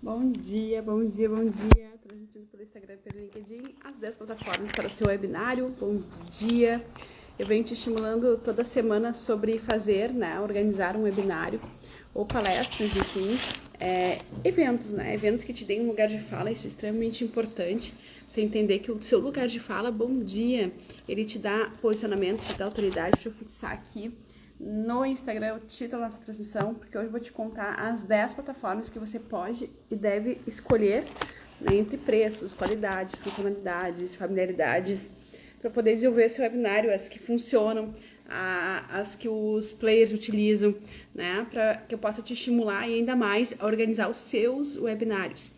Bom dia, bom dia, bom dia. Transmitindo pelo Instagram e pelo LinkedIn as 10 plataformas para o seu webinário. Bom dia. Eu venho te estimulando toda semana sobre fazer, organizar um webinário ou palestras, enfim, eventos, eventos que te deem um lugar de fala. Isso é extremamente importante. Você entender que o seu lugar de fala, bom dia, ele te dá posicionamento, te dá autoridade. Deixa eu fixar aqui no Instagram o título da nossa transmissão, porque hoje eu vou te contar as 10 plataformas que você pode e deve escolher, entre preços, qualidades, funcionalidades, familiaridades, para poder desenvolver seu webinário, as que funcionam, as que os players utilizam, para que eu possa te estimular e ainda mais a organizar os seus webinários.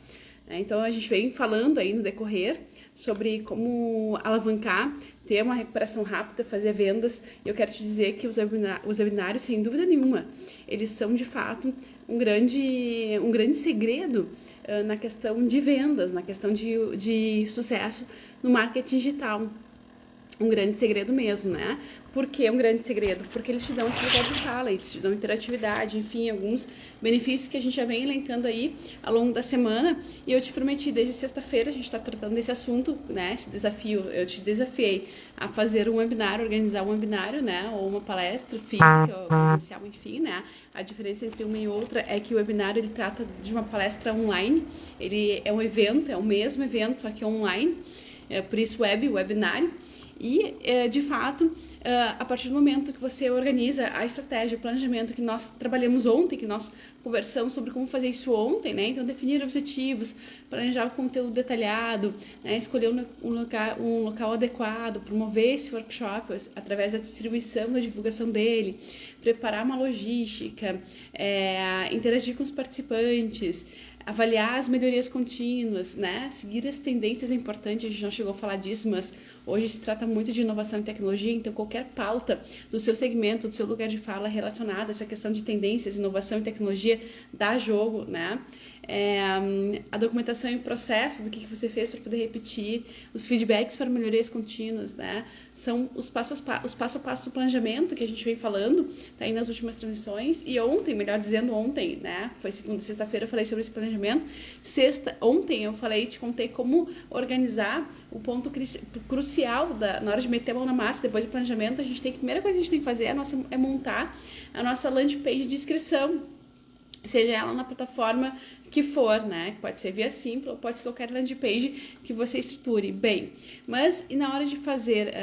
Então, a gente vem falando aí no decorrer sobre como alavancar, ter uma recuperação rápida, fazer vendas. E eu quero te dizer que os webinários, sem dúvida nenhuma, eles são de fato um grande segredo na questão de vendas, na questão de sucesso no marketing digital. Um grande segredo mesmo, Por que um grande segredo? Porque eles te dão esse lugar de fala, eles te dão interatividade, enfim, alguns benefícios que a gente já vem elencando aí ao longo da semana. E eu te prometi, desde sexta-feira, a gente está tratando desse assunto, esse desafio. Eu te desafiei a fazer um webinário, organizar um webinário, ou uma palestra física, ou presencial, enfim, A diferença entre uma e outra é que o webinário, ele trata de uma palestra online, ele é um evento, é o mesmo evento, só que online, por isso webinário. E, de fato, a partir do momento que você organiza a estratégia, o planejamento que nós trabalhamos ontem, que nós conversamos sobre como fazer isso ontem, Então, definir objetivos, planejar o conteúdo detalhado, escolher um local adequado, promover esse workshop através da distribuição, da divulgação dele, preparar uma logística, interagir com os participantes, avaliar as melhorias contínuas, Seguir as tendências é importante, a gente não chegou a falar disso, mas hoje se trata muito de inovação e tecnologia, então qualquer pauta do seu segmento, do seu lugar de fala relacionada a essa questão de tendências, inovação e tecnologia dá jogo, A documentação e o processo do que você fez para poder repetir, os feedbacks para melhorias contínuas, São os passo a passo do planejamento que a gente vem falando, tá aí nas últimas transmissões, e ontem, melhor dizendo ontem, Foi segunda e sexta-feira eu falei sobre esse planejamento, ontem eu te contei como organizar o ponto crucial na hora de meter a mão na massa, depois do planejamento, a primeira coisa que a gente tem que fazer é montar a nossa landing page de inscrição, seja ela na plataforma que for, Que pode ser via Simpla ou pode ser qualquer landing page que você estruture bem. Mas e na hora de fazer,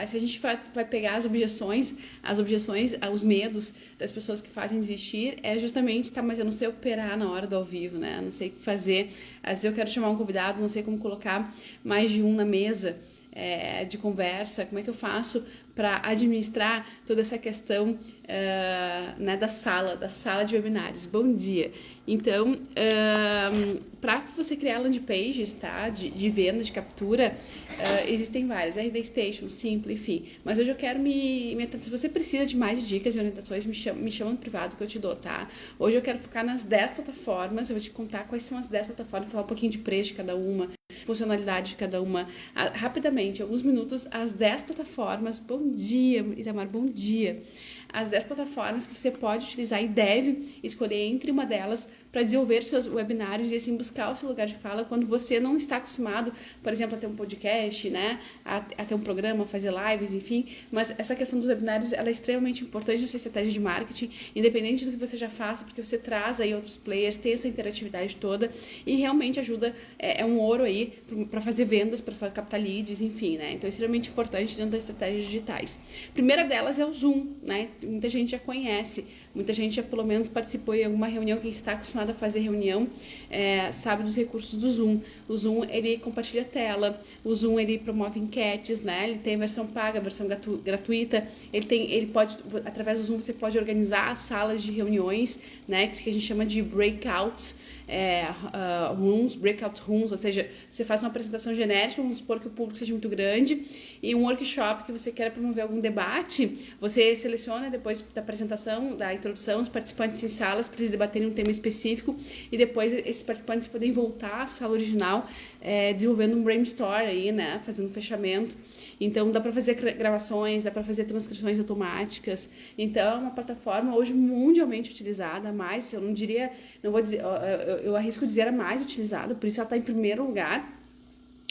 se a gente vai pegar as objeções, os medos das pessoas que fazem desistir, é justamente, mas eu não sei operar na hora do ao vivo, Não sei o que fazer. Às vezes eu quero chamar um convidado, não sei como colocar mais de um na mesa de conversa, como é que eu faço para administrar toda essa questão da sala de webinários. Bom dia! Então, para você criar landing pages, de venda, de captura, existem várias, a Station, Simpla, enfim. Mas hoje eu quero se você precisa de mais dicas e orientações, me chama no privado que eu te dou, Hoje eu quero focar nas 10 plataformas, eu vou te contar quais são as 10 plataformas, falar um pouquinho de preço de cada uma, funcionalidade de cada uma, rapidamente, alguns minutos, as 10 plataformas. Bom dia, Itamar, bom dia. As 10 plataformas que você pode utilizar e deve escolher entre uma delas para desenvolver seus webinários e assim buscar o seu lugar de fala quando você não está acostumado, por exemplo, a ter um podcast, a ter um programa, a fazer lives, enfim. Mas essa questão dos webinários, ela é extremamente importante na sua estratégia de marketing, independente do que você já faça, porque você traz aí outros players, tem essa interatividade toda e realmente ajuda, é um ouro aí para fazer vendas, para captar leads, enfim, Então é extremamente importante dentro das estratégias digitais. A primeira delas é o Zoom, Muita gente já conhece, muita gente já pelo menos participou em alguma reunião, quem está acostumado a fazer reunião sabe dos recursos do Zoom. O Zoom, ele compartilha tela, o Zoom, ele promove enquetes, Ele tem a versão paga, a versão gratuita, ele pode, através do Zoom você pode organizar as salas de reuniões, que a gente chama de breakouts, breakout rooms, ou seja, você faz uma apresentação genérica, vamos supor que o público seja muito grande, e um workshop que você quer promover algum debate, você seleciona depois da apresentação, da introdução, os participantes em salas para eles debaterem um tema específico, e depois esses participantes podem voltar à sala original, desenvolvendo um brainstorm aí, fazendo um fechamento. Então dá para fazer gravações, dá para fazer transcrições automáticas. Então é uma plataforma hoje mundialmente utilizada, mas eu não diria, não vou dizer, eu arrisco dizer, a mais utilizada, por isso ela está em primeiro lugar,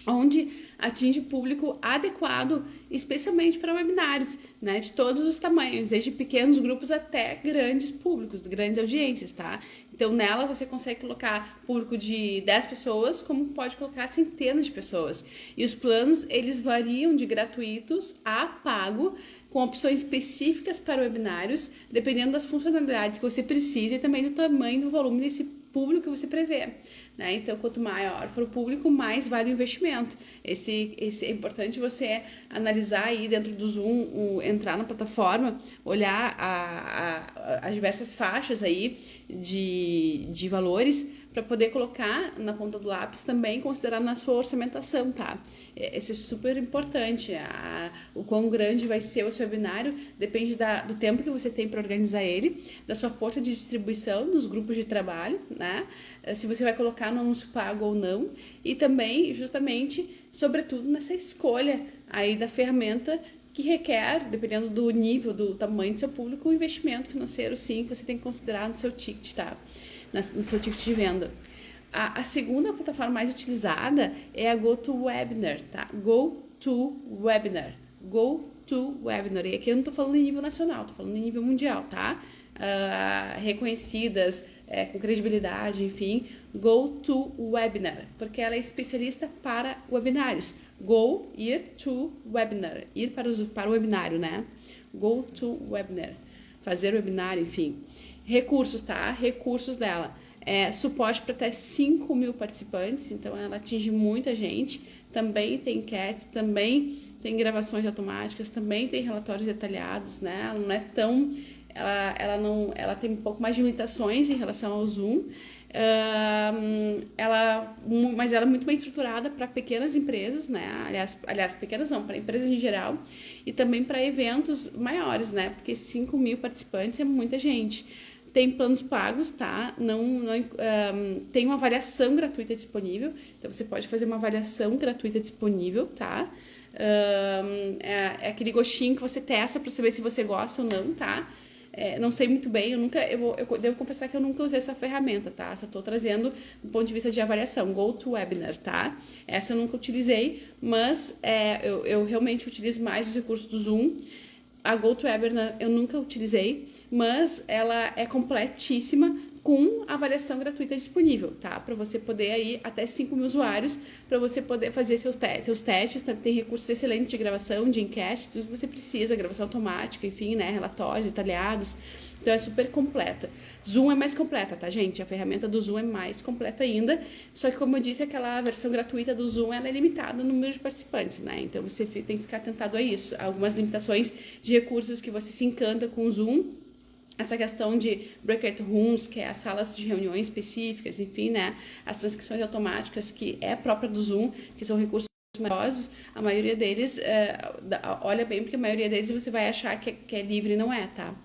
onde atinge público adequado, especialmente para webinários, né, de todos os tamanhos, desde pequenos grupos até grandes públicos, grandes audiências, tá? Então, nela você consegue colocar público de 10 pessoas, como pode colocar centenas de pessoas. E os planos, eles variam de gratuitos a pago, com opções específicas para webinários, dependendo das funcionalidades que você precisa e também do tamanho do volume desse público que você prevê, né? Então, quanto maior for o público, mais vale o investimento. Esse é importante você analisar aí dentro do Zoom, entrar na plataforma, olhar as diversas faixas aí de valores para poder colocar na ponta do lápis também, considerar na sua orçamentação, tá? Isso é super importante. O quão grande vai ser o seu webinário depende do tempo que você tem para organizar ele, da sua força de distribuição nos grupos de trabalho, né? Se você vai colocar no anúncio pago ou não, e também, justamente, sobretudo nessa escolha aí da ferramenta que requer, dependendo do nível, do tamanho do seu público, um investimento financeiro, sim, que você tem que considerar no seu ticket, tá? No seu ticket de venda. A segunda plataforma mais utilizada é a GoToWebinar, tá? GoToWebinar. GoToWebinar. E aqui eu não tô falando em nível nacional, tô falando em nível mundial, tá? Reconhecidas, com credibilidade, enfim, GoToWebinar, porque ela é especialista para webinários. Go, ir to webinar, ir para o webinário, né? GoToWebinar, fazer webinar, enfim. Recursos, tá? Recursos dela. Suporte para até 5.000 participantes, então ela atinge muita gente. Também tem enquetes, também tem gravações automáticas, também tem relatórios detalhados, né? Ela não é tão... Ela tem um pouco mais de limitações em relação ao Zoom, mas ela é muito bem estruturada para pequenas empresas, né? Aliás, pequenas não, para empresas em geral, e também para eventos maiores, né? Porque 5.000 participantes é muita gente. Tem planos pagos, tá? Tem uma avaliação gratuita disponível, então você pode fazer uma avaliação gratuita disponível, tá? É aquele gostinho que você testa para saber se você gosta ou não, tá? Não sei muito bem, eu devo confessar que eu nunca usei essa ferramenta, tá? Só estou trazendo do ponto de vista de avaliação, GoToWebinar, tá? Essa eu nunca utilizei, mas eu realmente utilizo mais os recursos do Zoom. A GoToWebinar eu nunca utilizei, mas ela é completíssima, com avaliação gratuita disponível, tá? Para você poder aí até 5.000 usuários, para você poder fazer seus testes, tem recursos excelentes de gravação, de enquete, tudo que você precisa, gravação automática, enfim, né? Relatórios detalhados, então é super completa. Zoom é mais completa, tá, gente? A ferramenta do Zoom é mais completa ainda, só que como eu disse, aquela versão gratuita do Zoom, ela é limitada no número de participantes, né? Então você tem que ficar atentado a isso. Algumas limitações de recursos que você se encanta com o Zoom, essa questão de breakout rooms, que é as salas de reuniões específicas, enfim, né? As transcrições automáticas, que é própria do Zoom, que são recursos maravilhosos, a maioria deles, olha bem, porque a maioria deles você vai achar que é livre e não é, tá?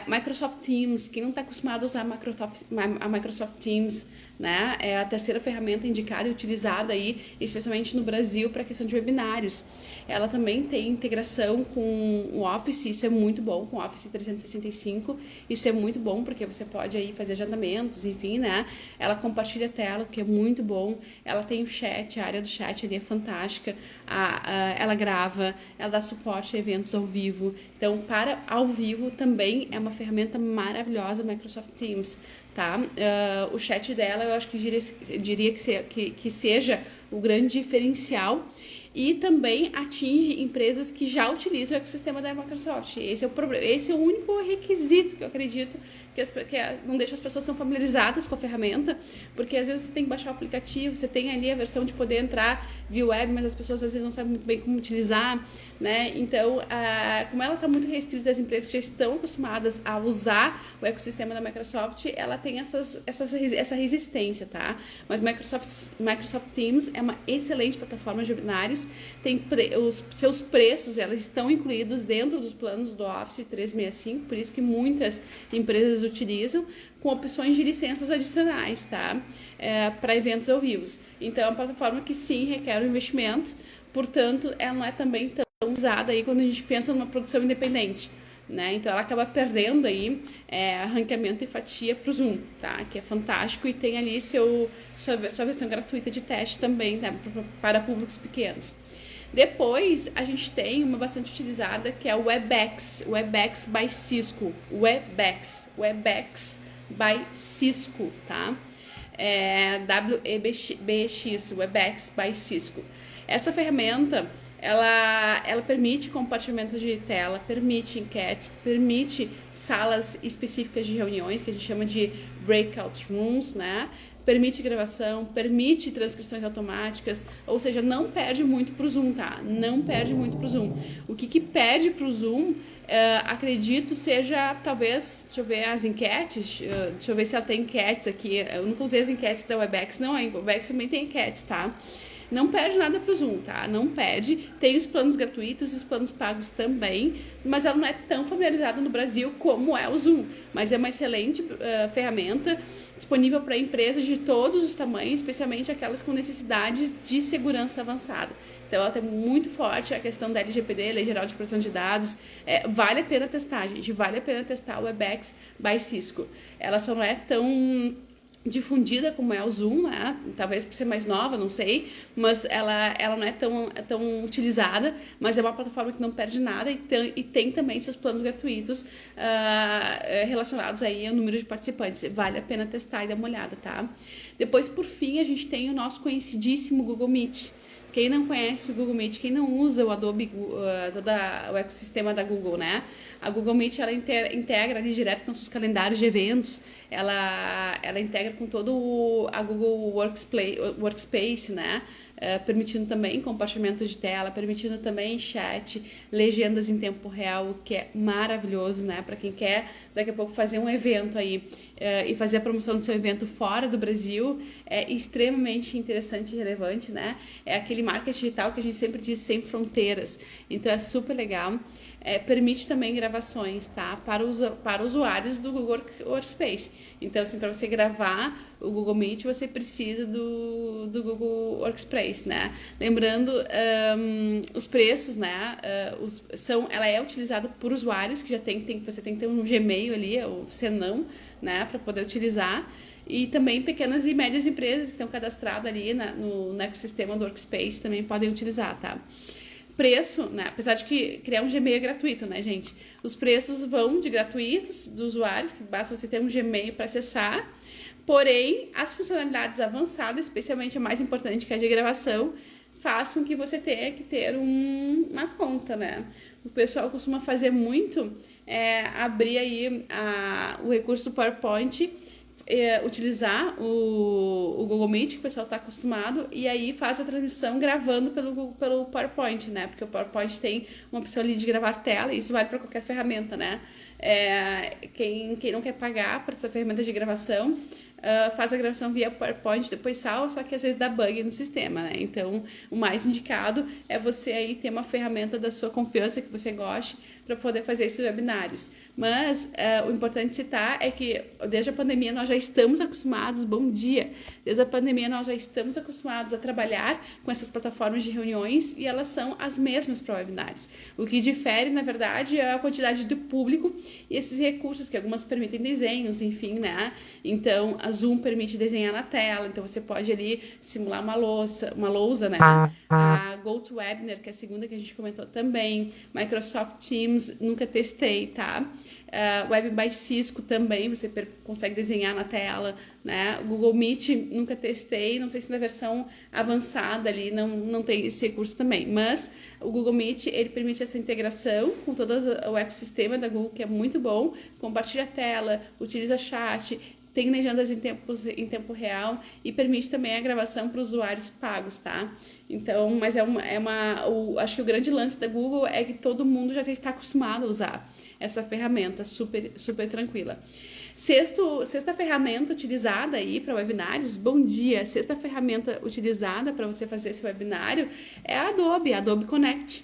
Microsoft Teams, quem não está acostumado a usar a Microsoft Teams, né? É a terceira ferramenta indicada e utilizada aí, especialmente no Brasil, para a questão de webinários. Ela também tem integração com o Office, isso é muito bom, com o Office 365, isso é muito bom, porque você pode aí fazer agendamentos, enfim, né? Ela compartilha a tela, o que é muito bom. Ela tem o chat, a área do chat ali é fantástica. Ela grava, ela dá suporte a eventos ao vivo. Então, para ao vivo também é uma ferramenta maravilhosa, Microsoft Teams, tá? O chat dela, eu acho que diria que seja o grande diferencial, e também atinge empresas que já utilizam o ecossistema da Microsoft. Esse é o problema, esse é o único requisito que eu acredito que não deixa as pessoas tão familiarizadas com a ferramenta, porque às vezes você tem que baixar o aplicativo, você tem ali a versão de poder entrar via web, mas as pessoas às vezes não sabem muito bem como utilizar, né? Então, como ela está muito restrita às empresas que já estão acostumadas a usar o ecossistema da Microsoft, ela tem essa resistência, tá? Mas Microsoft Teams é uma excelente plataforma de webinários, tem os seus preços, elas estão incluídos dentro dos planos do Office 365, por isso que muitas empresas utilizam, com opções de licenças adicionais, tá? Para eventos ao vivo. Então, é uma plataforma que sim requer um investimento, portanto, ela não é também tão usada aí quando a gente pensa numa produção independente. né? Então ela acaba perdendo aí ranqueamento e fatia para o Zoom, tá? Que é fantástico e tem ali sua versão gratuita de teste também, tá? Para públicos pequenos. Depois, a gente tem uma bastante utilizada que é o Webex by Cisco, Webex by Cisco, tá? WEBX, Webex by Cisco. Essa ferramenta, ela permite compartilhamento de tela, permite enquetes, permite salas específicas de reuniões, que a gente chama de breakout rooms, né? Permite gravação, permite transcrições automáticas, ou seja, não perde muito pro Zoom, tá? Não perde muito pro Zoom. O que perde pro Zoom, acredito, seja, talvez, deixa eu ver as enquetes, deixa eu ver se ela tem enquetes aqui. Eu nunca usei as enquetes da Webex, não, a Webex também tem enquetes, tá? Não perde nada pro Zoom, tá? Não perde. Tem os planos gratuitos e os planos pagos também, mas ela não é tão familiarizada no Brasil como é o Zoom. Mas é uma excelente ferramenta, disponível para empresas de todos os tamanhos, especialmente aquelas com necessidades de segurança avançada. Então ela tem muito forte a questão da LGPD, Lei Geral de Proteção de Dados. Vale a pena testar, gente. Vale a pena testar o Webex by Cisco. Ela só não é tão difundida como é o Zoom, né? Talvez por ser mais nova, não sei, mas ela não é tão utilizada, mas é uma plataforma que não perde nada e tem também seus planos gratuitos relacionados aí ao número de participantes. Vale a pena testar e dar uma olhada, tá? Depois, por fim, a gente tem o nosso conhecidíssimo Google Meet. Quem não conhece o Google Meet, quem não usa o Adobe, todo o ecossistema da Google, né? A Google Meet, ela integra ali direto com nossos calendários de eventos, ela integra com todo a Google Workspace, né? Permitindo também compartilhamento de tela, permitindo também chat, legendas em tempo real, o que é maravilhoso, né? Para quem quer daqui a pouco fazer um evento aí e fazer a promoção do seu evento fora do Brasil, é extremamente interessante e relevante, né? É aquele marketing digital que a gente sempre diz, sem fronteiras. Então é super legal. Permite também gravações, tá? Para usuários do Google Workspace. Então, assim, para você gravar o Google Meet, você precisa do Google Workspace, né? Lembrando, os preços, né? Ela é utilizada por usuários que já você tem que ter um Gmail ali, ou senão, né? Para poder utilizar. E também pequenas e médias empresas que estão cadastradas ali no ecossistema do Workspace também podem utilizar, tá? Preço, né? Apesar de que criar um Gmail é gratuito, né, gente? Os preços vão de gratuitos dos usuários, que basta você ter um Gmail para acessar. Porém, as funcionalidades avançadas, especialmente a mais importante, que é a de gravação, façam que você tenha que ter uma conta, né? O pessoal costuma fazer muito abrir aí o recurso do PowerPoint, utilizar o Google Meet, que o pessoal está acostumado, e aí faz a transmissão gravando pelo PowerPoint, né? Porque o PowerPoint tem uma opção ali de gravar tela, e isso vale para qualquer ferramenta, né? Quem não quer pagar por essa ferramenta de gravação, faz a gravação via PowerPoint, depois salva, só que às vezes dá bug no sistema, né? Então, o mais indicado é você aí ter uma ferramenta da sua confiança, que você goste, para poder fazer esses webinários. Mas o importante citar é que desde a pandemia nós já estamos acostumados, bom dia, desde a pandemia nós já estamos acostumados a trabalhar com essas plataformas de reuniões e elas são as mesmas para webinários. O que difere, na verdade, é a quantidade de público e esses recursos, que algumas permitem desenhos, enfim, né? Então, a Zoom permite desenhar na tela, então você pode ali simular uma lousa, né? A GoToWebinar, que é a segunda que a gente comentou também, Microsoft Teams, nunca testei, tá? Web by Cisco também, você consegue desenhar na tela, né? Google Meet, nunca testei, não sei se na versão avançada ali não tem esse recurso também, mas o Google Meet, ele permite essa integração com todo o ecossistema da Google, que é muito bom, compartilha a tela, utiliza chat, tem legendas em tempo real e permite também a gravação para usuários pagos, tá? Então, mas acho que o grande lance da Google é que todo mundo já está acostumado a usar essa ferramenta super, super tranquila. Sexta ferramenta utilizada aí para webinários, bom dia, sexta ferramenta utilizada para você fazer esse webinário é a Adobe Connect.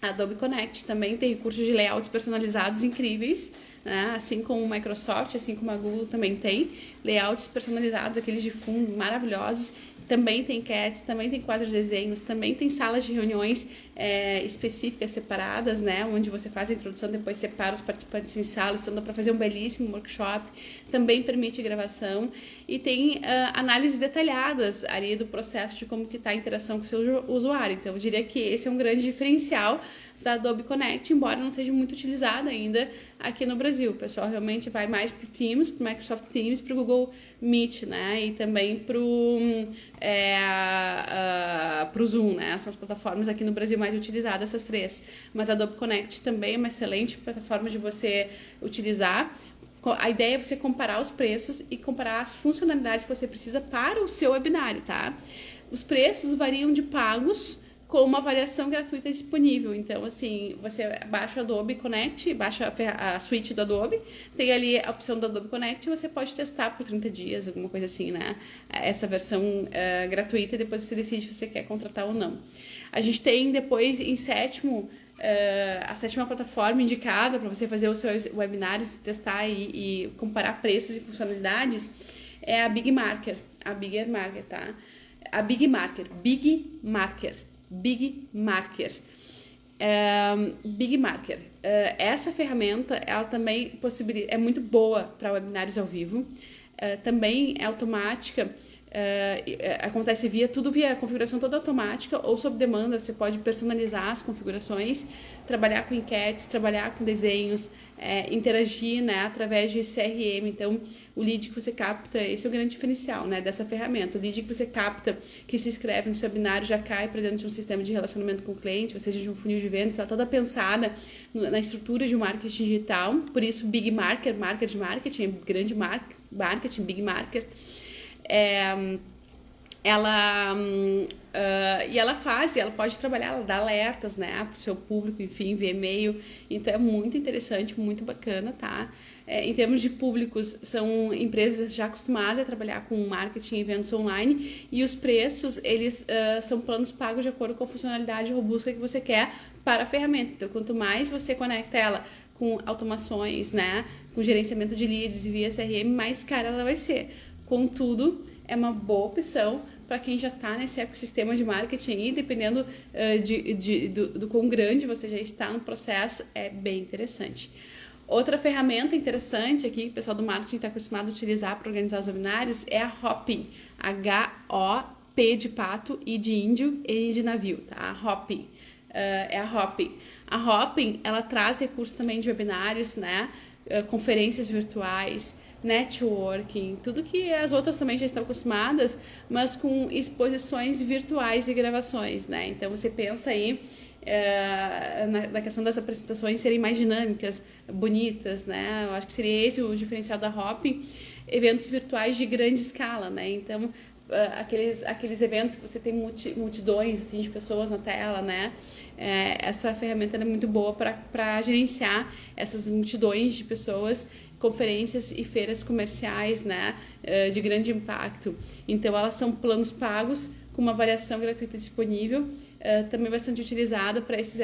A Adobe Connect também tem recursos de layouts personalizados incríveis, né? Assim como o Microsoft, assim como a Google também tem layouts personalizados, aqueles de fundo maravilhosos. Também tem enquetes, também tem quadros de desenhos, também tem salas de reuniões específicas, separadas, né? Onde você faz a introdução, depois separa os participantes em salas, então dá para fazer um belíssimo workshop. Também permite gravação e tem análises detalhadas ali do processo de como que está a interação com o seu usuário. Então, eu diria que esse é um grande diferencial da Adobe Connect, embora não seja muito utilizada ainda aqui no Brasil. O pessoal realmente vai mais para o Teams, para o Microsoft Teams, para o Google Meet, né? E também para o Zoom, né? São as plataformas aqui no Brasil mais utilizadas, essas três. Mas a Adobe Connect também é uma excelente plataforma de você utilizar. A ideia é você comparar os preços e comparar as funcionalidades que você precisa para o seu webinário, tá? Os preços variam de pagos com uma avaliação gratuita disponível. Então, assim, você baixa o Adobe Connect, baixa a suite do Adobe, tem ali a opção do Adobe Connect e você pode testar por 30 dias, alguma coisa assim, né? Essa versão gratuita e depois você decide se você quer contratar ou não. A gente tem depois, em sétimo, a sétima plataforma indicada para você fazer os seus webinários, testar e comparar preços e funcionalidades é a Big Marker, tá? A Big Marker. Essa ferramenta, ela também é muito boa para webinários ao vivo, também é automática, acontece tudo via configuração toda automática ou sob demanda. Você pode personalizar as configurações, trabalhar com enquetes, trabalhar com desenhos, interagir, né, através de CRM. Então, o lead que você capta, esse é o grande diferencial, né, dessa ferramenta. O lead que você capta, que se inscreve no seu webinário, já cai para dentro de um sistema de relacionamento com o cliente, ou seja, de um funil de vendas, está toda pensada na estrutura de um marketing digital. Por isso, Big Marker, marca de marketing, grande marketing, Big Marker. Ela pode trabalhar, ela dá alertas, né, para o seu público, enfim, via e-mail. Então é muito interessante, muito bacana, tá? Em termos de públicos, são empresas já acostumadas a trabalhar com marketing e eventos online, e os preços, eles são planos pagos de acordo com a funcionalidade robusta que você quer para a ferramenta. Então, quanto mais você conecta ela com automações, né, com gerenciamento de leads via CRM, mais cara ela vai ser. Contudo, é uma boa opção para quem já está nesse ecossistema de marketing e dependendo do quão grande você já está no processo, é bem interessante. Outra ferramenta interessante aqui que o pessoal do marketing está acostumado a utilizar para organizar os webinários é a Hopin, H-O-P de pato, I de índio, N de navio, tá? A Hopin. É a Hopin. A Hopin, ela traz recursos também de webinários, né? Conferências virtuais, networking, tudo que as outras também já estão acostumadas, mas com exposições virtuais e gravações, né? Então você pensa aí na questão das apresentações serem mais dinâmicas, bonitas, né? Eu acho que seria esse o diferencial da Hopin, eventos virtuais de grande escala, né? Então aqueles eventos que você tem multidões assim, de pessoas na tela, né? Essa ferramenta é muito boa para gerenciar essas multidões de pessoas, conferências e feiras comerciais, né, de grande impacto. Então, elas são planos pagos com uma avaliação gratuita disponível, também bastante utilizada para esse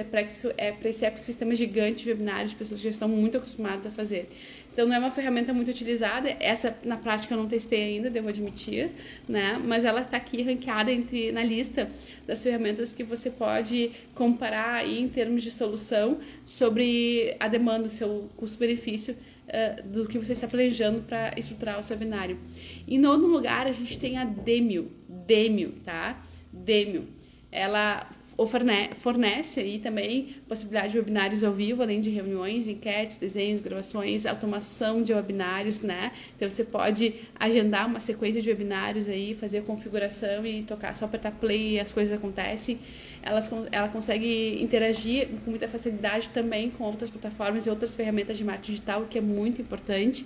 ecossistema gigante de webinários, de pessoas que já estão muito acostumadas a fazer. Então, não é uma ferramenta muito utilizada, essa na prática eu não testei ainda, devo admitir, né? Mas ela está aqui ranqueada na lista das ferramentas que você pode comparar aí em termos de solução sobre a demanda, seu custo-benefício do que você está planejando para estruturar o seu webinário. Em nono lugar, a gente tem a Demio, tá? Demio. Ela fornece aí também possibilidade de webinários ao vivo, além de reuniões, enquetes, desenhos, gravações, automação de webinários, né? Então você pode agendar uma sequência de webinários aí, fazer a configuração e tocar, só apertar play e as coisas acontecem. Ela consegue interagir com muita facilidade também com outras plataformas e outras ferramentas de marketing digital, o que é muito importante.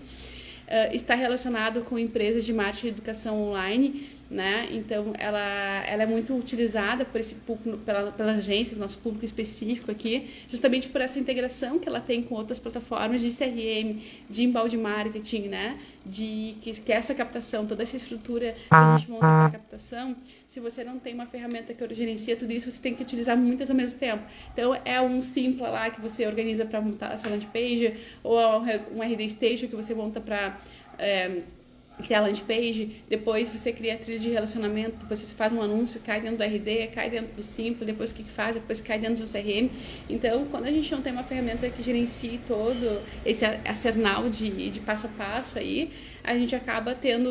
Está relacionado com empresas de marketing e educação online, né? Então, ela é muito utilizada por esse público, pelas agências, nosso público específico aqui, justamente por essa integração que ela tem com outras plataformas de CRM, de inbound marketing, né? Que essa captação, toda essa estrutura que a gente monta para captação, se você não tem uma ferramenta que gerencia tudo isso, você tem que utilizar muitas ao mesmo tempo. Então, é um Simpla lá que você organiza para montar a sua landing page, ou um RD Station que você monta para criar landing page, depois você cria a trilha de relacionamento, depois você faz um anúncio, cai dentro do RD, cai dentro do Simpla, depois o que faz, depois cai dentro do CRM. Então, quando a gente não tem uma ferramenta que gerencie todo esse arsenal de passo a passo aí, a gente acaba tendo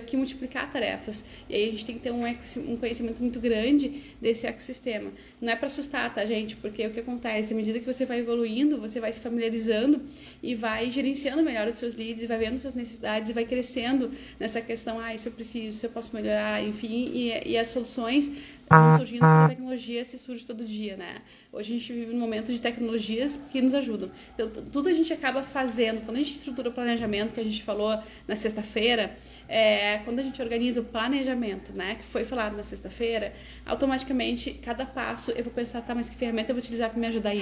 que multiplicar tarefas. E aí a gente tem que ter um conhecimento muito grande desse ecossistema. Não é para assustar, tá, gente? Porque o que acontece, à medida que você vai evoluindo, você vai se familiarizando e vai gerenciando melhor os seus leads, e vai vendo suas necessidades e vai crescendo nessa questão, isso eu preciso, isso eu posso melhorar, enfim, e as soluções vão surgindo, porque a tecnologia se surge todo dia, né? Hoje a gente vive um momento de tecnologias que nos ajudam. Então, tudo a gente acaba fazendo. Quando a gente estrutura o planejamento, que a gente falou na sexta-feira, quando a gente organiza o planejamento, né, que foi falado na sexta-feira, automaticamente, cada passo, eu vou pensar, mas que ferramenta eu vou utilizar para me ajudar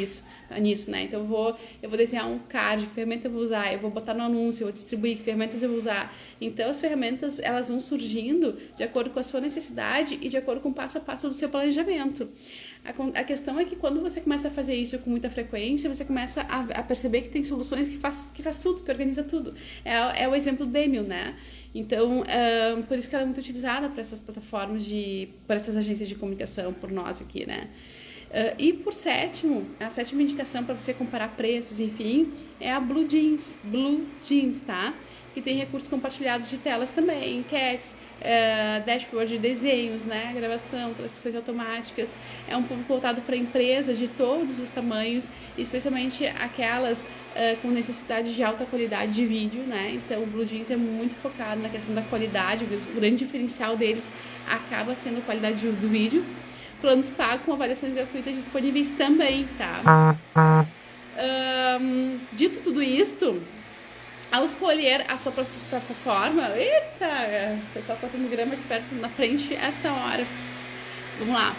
nisso, né? Então, eu vou desenhar um card, que ferramenta eu vou usar, eu vou botar no anúncio, eu vou distribuir, que ferramentas eu vou usar. Então, as ferramentas, elas vão surgindo de acordo com a sua necessidade e de acordo com o passo a passo do seu planejamento. A questão é que quando você começa a fazer isso com muita frequência, você começa a perceber que tem soluções que faz tudo, que organiza tudo. É o exemplo do Demil, né? Então, por isso que ela é muito utilizada para essas plataformas, para essas agências de comunicação, por nós aqui, né? E por sétimo, a sétima indicação para você comparar preços, enfim, é a Blue Jeans, tá? Que tem recursos compartilhados de telas também, enquetes, dashboard de desenhos, né, gravação, transcrições automáticas. É um público voltado para empresas de todos os tamanhos, especialmente aquelas com necessidade de alta qualidade de vídeo, né? Então o Blue Jeans é muito focado na questão da qualidade, o grande diferencial deles acaba sendo a qualidade do vídeo. Planos pagos com avaliações gratuitas disponíveis também, tá? Dito tudo isto, ao escolher a sua plataforma, o pessoal cortando grama aqui perto na frente essa hora. Vamos lá.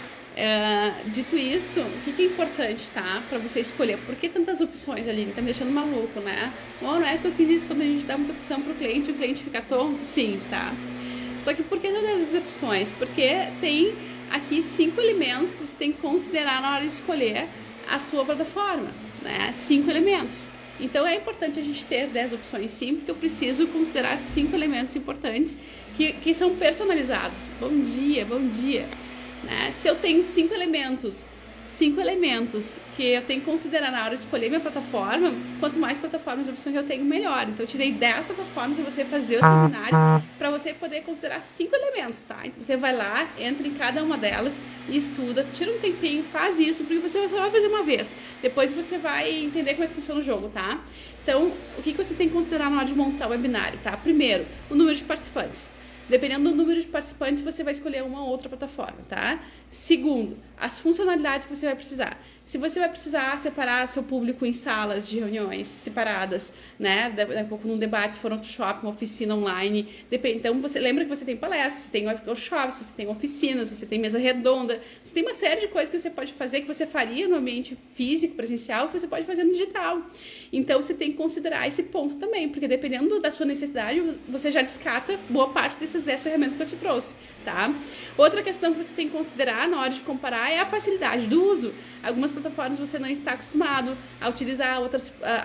Dito isto, o que é importante, tá? Para você escolher. Por que tantas opções ali? Tá me deixando maluco, né? Não é tu que diz quando a gente dá muita opção pro cliente, o cliente fica tonto? Sim, tá? Só que por que todas as opções? Porque tem aqui 5 elementos que você tem que considerar na hora de escolher a sua plataforma, né? 5 elementos. Então é importante a gente ter 10 opções sim, porque eu preciso considerar 5 elementos importantes que são personalizados. Bom dia, né? Se eu tenho 5 elementos que eu tenho que considerar na hora de escolher minha plataforma, quanto mais plataformas e opções eu tenho, melhor. Então eu te dei 10 plataformas para você fazer o seminário, para você poder considerar 5 elementos, tá? Então você vai lá, entra em cada uma delas e estuda, tira um tempinho, faz isso, porque você só vai fazer uma vez. Depois você vai entender como é que funciona o jogo, tá? Então, o que você tem que considerar na hora de montar o webinário, tá? Primeiro, o número de participantes. Dependendo do número de participantes, você vai escolher uma ou outra plataforma, tá? Segundo, as funcionalidades que você vai precisar. Se você vai precisar separar seu público em salas de reuniões separadas, né? Num debate, se for um workshop, uma oficina online. Então, você lembra que você tem palestras, você tem workshops, você tem oficinas, você tem mesa redonda. Você tem uma série de coisas que você pode fazer, que você faria no ambiente físico, presencial, que você pode fazer no digital. Então, você tem que considerar esse ponto também, porque dependendo da sua necessidade, você já descarta boa parte dessas 10 ferramentas que eu te trouxe, tá? Outra questão que você tem que considerar na hora de comparar é a facilidade do uso. Algumas plataformas você não está acostumado a utilizar,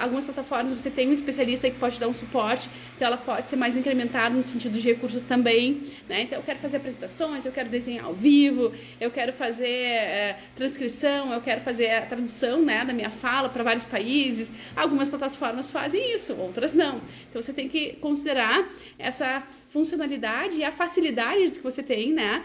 algumas plataformas você tem um especialista que pode dar um suporte, então ela pode ser mais incrementada no sentido de recursos também, né? Então eu quero fazer apresentações, eu quero desenhar ao vivo, eu quero fazer transcrição, eu quero fazer a tradução, né, da minha fala para vários países. Algumas plataformas fazem isso, outras não. Então você tem que considerar essa funcionalidade e a facilidade que você tem, né,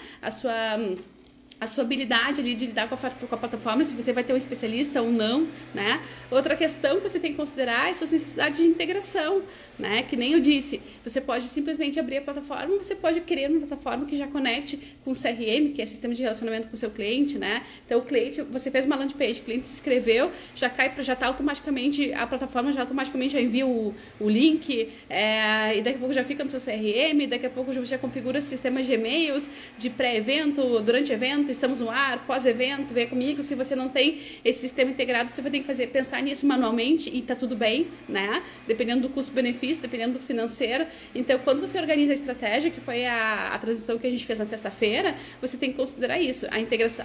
a sua habilidade ali de lidar com a plataforma, se você vai ter um especialista ou não, né? Outra questão que você tem que considerar é suas necessidades de integração, né? Que nem eu disse, você pode simplesmente abrir a plataforma, você pode criar uma plataforma que já conecte com o CRM, que é sistema de relacionamento com o seu cliente, né? Então o cliente, você fez uma landing page, o cliente se inscreveu, já tá automaticamente, a plataforma já automaticamente já envia o link, e daqui a pouco já fica no seu CRM, daqui a pouco já configura sistemas de e-mails, de pré-evento, durante evento, estamos no ar, pós-evento, vem comigo. Se você não tem esse sistema integrado, você vai ter que pensar nisso manualmente e tá tudo bem, né? Dependendo do custo-benefício, dependendo do financeiro. Então, quando você organiza a estratégia, que foi a transmissão que a gente fez na sexta-feira, você tem que considerar isso,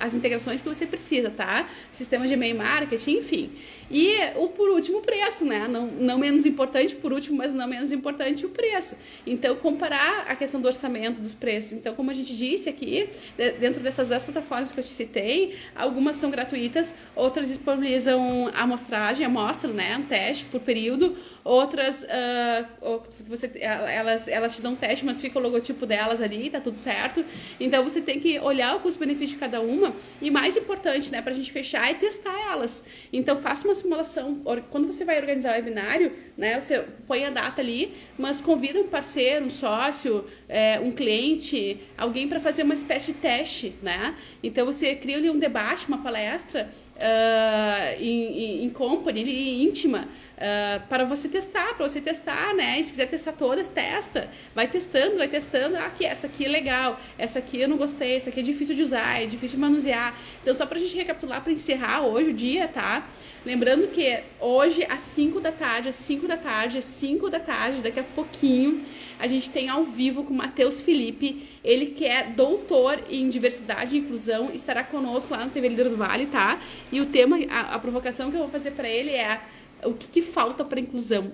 as integrações que você precisa, tá? Sistema de e-mail marketing, enfim. E por último, o preço, né? Não menos importante, por último, mas não menos importante, o preço. Então, comparar a questão do orçamento, dos preços. Então, como a gente disse aqui, dentro dessas 10 plataformas que eu te citei, algumas são gratuitas, outras disponibilizam a amostra, né? Um teste por período, outras elas te dão um teste, mas fica o logotipo delas ali, tá tudo certo. Então, você tem que olhar o custo-benefício de cada uma e, mais importante, né, pra gente fechar, é testar elas. Então, faça uma simulação. Quando você vai organizar o webinário, né, você põe a data ali, mas convida um parceiro, um sócio, um cliente, alguém para fazer uma espécie de teste, né? Então, você cria ali um debate, uma palestra em company, íntima, para você testar, né? E se quiser testar todas, testa. Vai testando. Essa aqui é legal, essa aqui eu não gostei, essa aqui é difícil de usar, é difícil de manusear. Então, só pra gente recapitular, para encerrar hoje o dia, tá? Lembrando que hoje, às 5 da tarde, daqui a pouquinho, a gente tem ao vivo com o Matheus Felipe, ele que é doutor em diversidade e inclusão, estará conosco lá no TV Líder do Vale, tá? E o tema, a provocação que eu vou fazer para ele é o que falta para inclusão,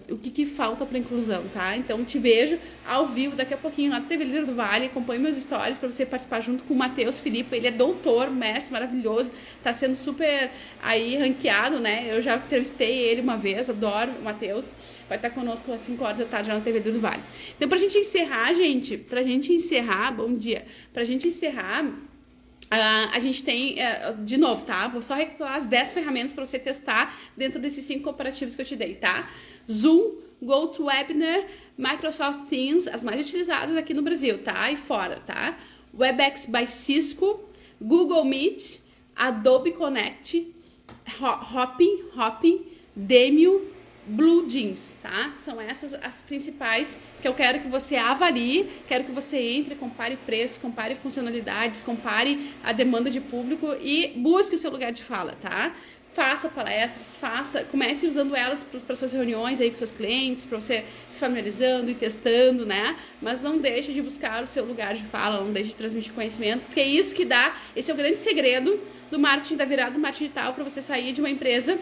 tá? Então te vejo ao vivo daqui a pouquinho lá no TV Líder do Vale, acompanhe meus stories para você participar junto com o Matheus Felipe, ele é doutor, mestre, maravilhoso, tá sendo super aí ranqueado, né? Eu já entrevistei ele uma vez, adoro o Matheus, vai estar conosco às 5 horas da tarde lá no TV Líder do Vale. Então pra gente encerrar, bom dia, pra gente encerrar, a gente tem, de novo, tá? Vou só recapitular as 10 ferramentas para você testar dentro desses 5 comparativos que eu te dei, tá? Zoom, GoToWebinar, Microsoft Teams, as mais utilizadas aqui no Brasil, tá? E fora, tá? Webex by Cisco, Google Meet, Adobe Connect, Hopin, Demio, Blue Jeans, tá? São essas as principais que eu quero que você avalie, quero que você entre, compare preço, compare funcionalidades, compare a demanda de público e busque o seu lugar de fala, tá? Faça palestras, comece usando elas para suas reuniões aí com seus clientes, para você se familiarizando e testando, né? Mas não deixe de buscar o seu lugar de fala, não deixe de transmitir conhecimento, porque é isso que dá, esse é o grande segredo do marketing, da virada do marketing digital, para você sair de uma empresa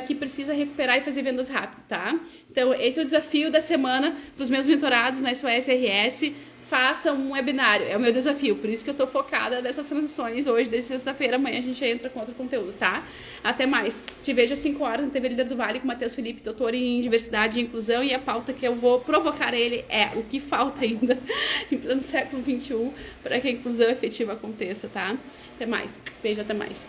que precisa recuperar e fazer vendas rápido, tá? Então, esse é o desafio da semana para os meus mentorados na SOS RS. Faça um webinário, é o meu desafio, por isso que eu tô focada nessas transições hoje, desde sexta-feira, amanhã a gente entra com outro conteúdo, tá? Até mais. Te vejo às 5 horas no TV Líder do Vale com o Matheus Felipe, doutor em diversidade e inclusão, e a pauta que eu vou provocar ele é o que falta ainda em pleno século XXI para que a inclusão efetiva aconteça, tá? Até mais. Beijo, até mais.